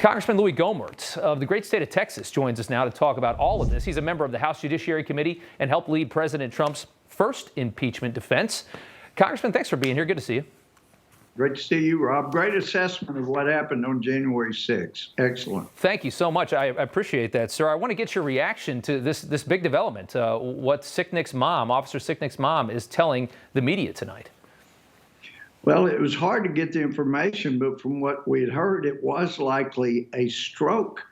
Congressman Louis Gohmert of the great state of Texas joins us now to talk about all of this. He's a member of the House Judiciary Committee and helped lead President Trump's first impeachment defense. Congressman, thanks for being here. Good to see you. Great to see you, Rob. Great assessment of what happened on January 6th. Excellent. Thank you so much. I appreciate that, sir. I want to get your reaction to this big development, what Sicknick's mom, Officer Sicknick's mom, is telling the media tonight. Well, it was hard to get the information, but from what we had heard, it was likely a stroke.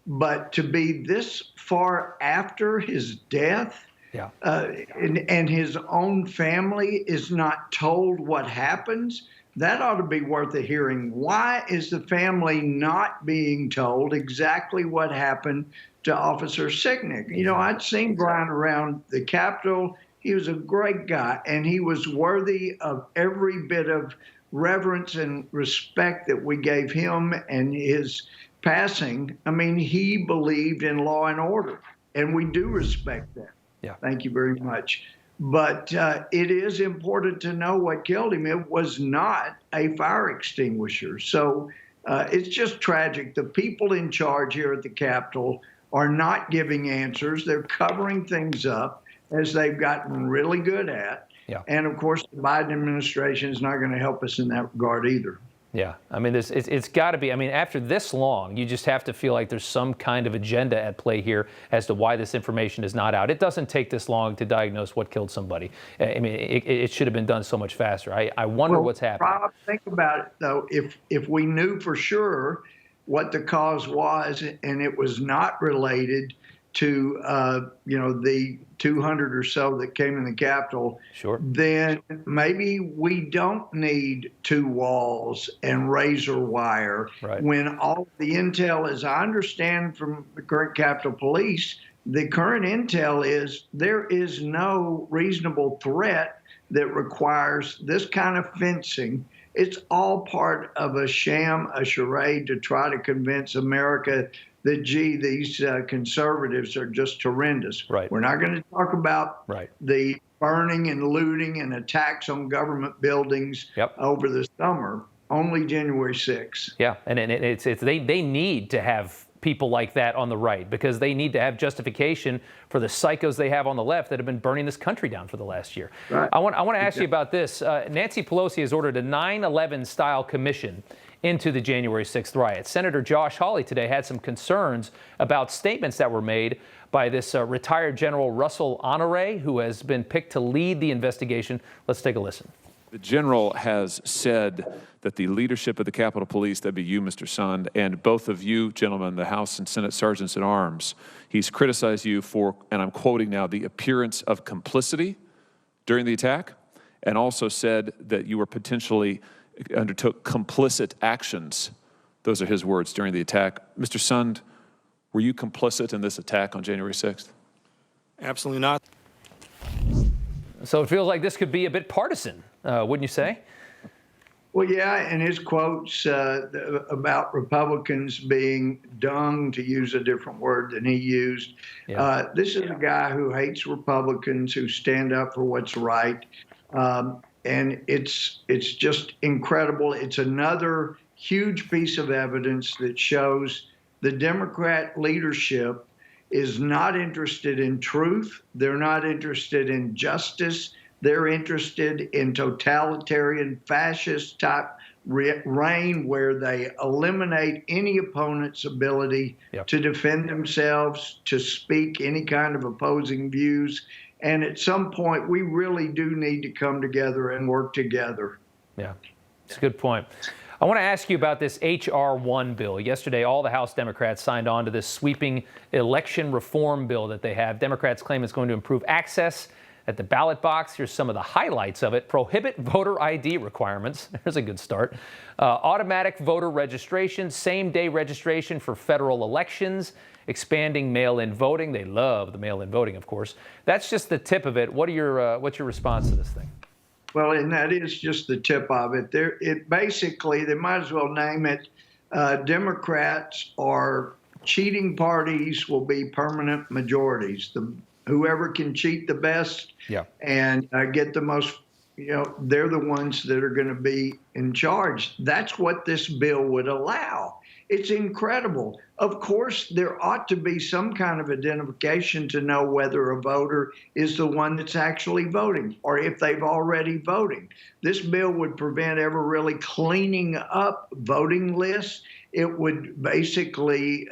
But to be this far after his death, yeah, and his own family is not told what happens, that ought to be worth a hearing. Why is the family not being told exactly what happened to Officer Sicknick? You know, I'd seen Brian around the Capitol. He was a great guy, and he was worthy of every bit of reverence and respect that we gave him and his passing. I mean, he believed in law and order, and we do respect that. Yeah. Thank you very much. But it is important to know what killed him. It was not a fire extinguisher. So it's just tragic. The people in charge here at the Capitol are not giving answers. They're covering things up, as they've gotten really good at. Yeah. And of course, the Biden administration is not going to help us in that regard either. Yeah, I mean, it's got to be. I mean, after this long, you just have to feel like there's some kind of agenda at play here as to why this information is not out. It doesn't take this long to diagnose what killed somebody. I mean, it should have been done so much faster. I wonder what's happening. Rob, think about it, though. If we knew for sure what the cause was and it was not related to, the 200 or so that came in the Capitol, sure, then maybe we don't need two walls and razor wire. Right. When all the intel, as I understand from the current Capitol Police, the current intel is there is no reasonable threat that requires this kind of fencing. It's all part of a sham, a charade to try to convince America that, gee, these conservatives are just horrendous. Right. We're not going to talk about the burning and looting and attacks on government buildings over the summer, only January 6th. Yeah, and they need to have people like that on the right because they need to have justification for the psychos they have on the left that have been burning this country down for the last year. Right. I want to ask you about this. Nancy Pelosi has ordered a 9/11-style commission into the January 6th riots. Senator Josh Hawley today had some concerns about statements that were made by this retired General Russell Honore, who has been picked to lead the investigation. Let's take a listen. The general has said that the leadership of the Capitol Police, that'd be you, Mr. Sund, and both of you, gentlemen, the House and Senate Sergeants at Arms, he's criticized you for, and I'm quoting now, the appearance of complicity during the attack, and also said that you were potentially undertook complicit actions. Those are his words during the attack. Mr. Sund, were you complicit in this attack on January 6th? Absolutely not. So it feels like this could be a bit partisan, wouldn't you say? Well, yeah, and his quotes about Republicans being dung, to use a different word than he used. Yeah. This is a guy who hates Republicans, who stand up for what's right. And it's just incredible. It's another huge piece of evidence that shows the Democrat leadership is not interested in truth. They're not interested in justice. They're interested in totalitarian fascist type reign where they eliminate any opponent's ability to defend themselves, to speak any kind of opposing views. And at some point, we really do need to come together and work together. Yeah, it's a good point. I want to ask you about this H.R. 1 bill. Yesterday, all the House Democrats signed on to this sweeping election reform bill that they have. Democrats claim it's going to improve access at the ballot box. Here's some of the highlights of it. Prohibit voter ID requirements. There's a good start. Automatic voter registration, same-day registration for federal elections, expanding mail-in voting. They love the mail-in voting, of course. That's just the tip of it. What's your response to this thing? Well, and that is just the tip of it. It basically, they might as well name it, Democrats are cheating parties will be permanent majorities. Whoever can cheat the best and get the most, they're the ones that are going to be in charge. That's what this bill would allow. It's incredible. Of course, there ought to be some kind of identification to know whether a voter is the one that's actually voting or if they've already voted. This bill would prevent ever really cleaning up voting lists. It would basically,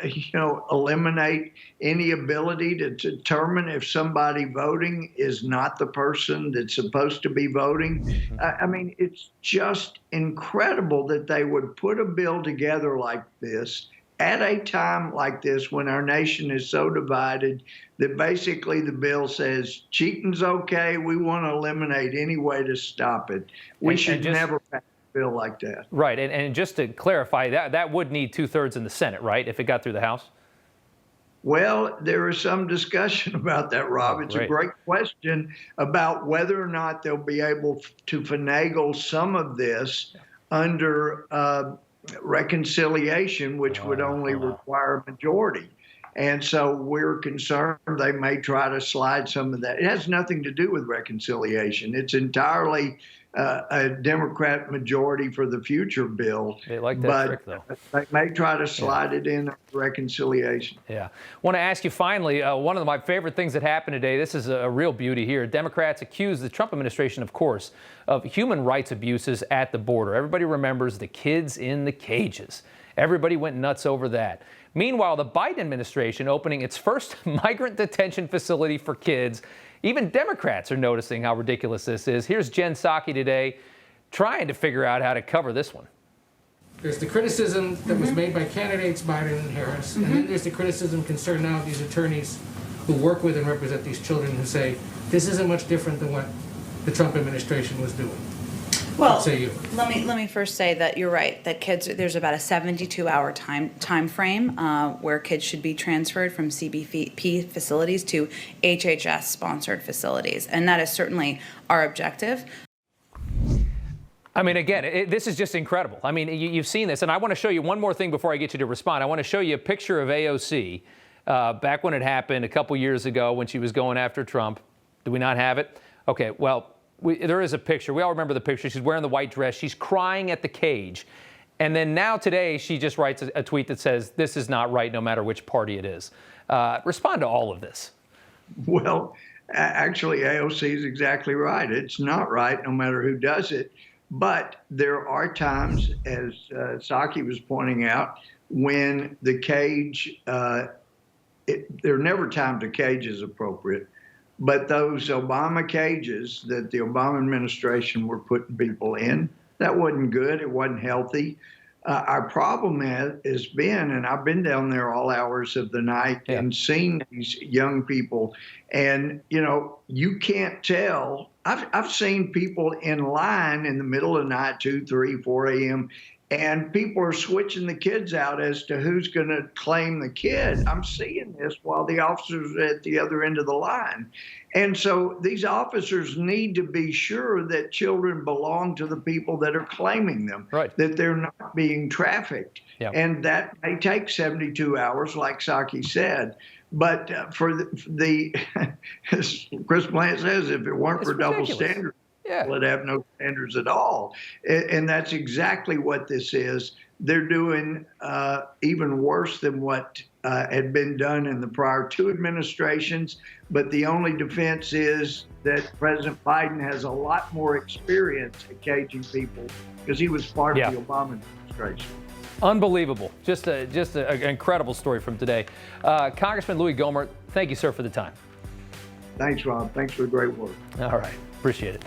eliminate any ability to determine if somebody voting is not the person that's supposed to be voting. I mean, it's just incredible that they would put a bill together like this at a time like this when our nation is so divided that basically the bill says cheating's okay. We want to eliminate any way to stop it. We should never pass a bill like that. Right. And just to clarify, that would need 2/3 in the Senate, right, if it got through the House? Well, there is some discussion about that, Rob. It's a great question about whether or not they'll be able to finagle some of this under reconciliation, which would only require a majority. And so we're concerned they may try to slide some of that. It has nothing to do with reconciliation. It's entirely a Democrat majority for the future bill. They like that trick, though. They may try to slide it in reconciliation. Yeah. I want to ask you finally, one of my favorite things that happened today, this is a real beauty here. Democrats accused the Trump administration, of course, of human rights abuses at the border. Everybody remembers the kids in the cages. Everybody went nuts over that. Meanwhile, the Biden administration opening its first migrant detention facility for kids. Even Democrats are noticing how ridiculous this is. Here's Jen Psaki today trying to figure out how to cover this one. There's the criticism that was made by candidates Biden and Harris, and then there's the criticism concerned now of these attorneys who work with and represent these children who say this isn't much different than what the Trump administration was doing. Well, say you. let me first say that you're right, that kids, there's about a 72-hour time frame where kids should be transferred from CBP facilities to HHS-sponsored facilities, and that is certainly our objective. I mean, again, this is just incredible. I mean, you've seen this, and I want to show you one more thing before I get you to respond. I want to show you a picture of AOC back when it happened a couple years ago when she was going after Trump. Do we not have it? Okay, well, there is a picture. We all remember the picture. She's wearing the white dress. She's crying at the cage. And then now today, she just writes a tweet that says, this is not right, no matter which party it is. Respond to all of this. Well, actually, AOC is exactly right. It's not right, no matter who does it. But there are times, as Psaki was pointing out, when the cage, there are never times a cage is appropriate. But those Obama cages that the Obama administration were putting people in, that wasn't good. It wasn't healthy. Our problem has been, and I've been down there all hours of the night and seen these young people, and, you can't tell. I've seen people in line in the middle of the night, 2, 3, 4 a.m., and people are switching the kids out as to who's going to claim the kid. I'm seeing this while the officers are at the other end of the line. And so these officers need to be sure that children belong to the people that are claiming them, that they're not being trafficked. And that may take 72 hours, like Psaki said. But for the as Chris Plant says, if it weren't for double standards, would have no standards at all. And that's exactly what this is. They're doing even worse than what had been done in the prior 2 administrations. But the only defense is that President Biden has a lot more experience at caging people because he was part of the Obama administration. Unbelievable. Just an incredible story from today. Congressman Louis Gohmert, thank you, sir, for the time. Thanks, Rob. Thanks for the great work. All right. Appreciate it.